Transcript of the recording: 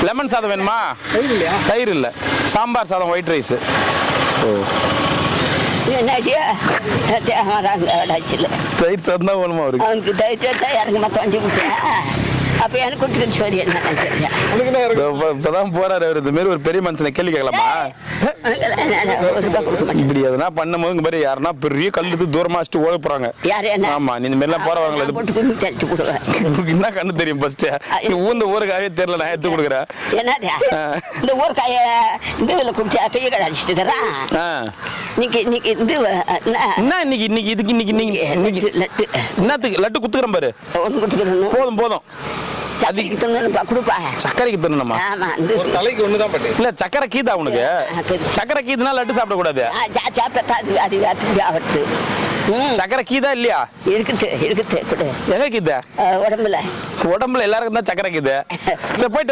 Lemon சாதம் வேணுமா? தயிர் இல்ல. சாம்பார் சாதம் ஒயிட் ரைஸ். தயிர் சாதம் தான் வேணுமா அவருக்கு? அவனுக்கு தயிர் தான் இறங்குமா தோண்டி விட்டேன். அப்ப எனக்கு கொடுத்துக்கிட்டு சோறு என்ன இப்பதான் போறாரு அவரு. இந்த மாதிரி ஒரு பெரிய மனுஷனை கேள்வி கேட்கலாமா? இப்படி எதனா பண்ணும்போது இங்க மாதிரி யாருன்னா பெரிய கல்லு தூரமா வச்சுட்டு ஓட போறாங்க. ஆமா, நீ இந்த மாதிரி எல்லாம் போறவங்கள என்ன கண்ணு தெரியும்? ஃபர்ஸ்ட் ஊந்த ஊருக்காவே தெரியல, நான் எடுத்து கொடுக்குறேன். இந்த ஊருக்காய இதுல குடிச்சு கையை கடை அடிச்சுட்டு தரான். என்னத்துக்கு லட்டு குத்துக்கிறேன் பாரு. போதும் போதும். சக்கரைக்கு தின்னணுமா? இல்ல சக்கரை கீதா உனக்கு? சக்கரை கீதுனா லட்டு சாப்பிட கூடாது. சக்கரை கீதா இல்லையா? இருக்குது இருக்குது. எங்க கீதா? உடம்புல உடம்புல எல்லாருக்கும் தான் சக்கரை கீது. சரி போயிட்டு வா.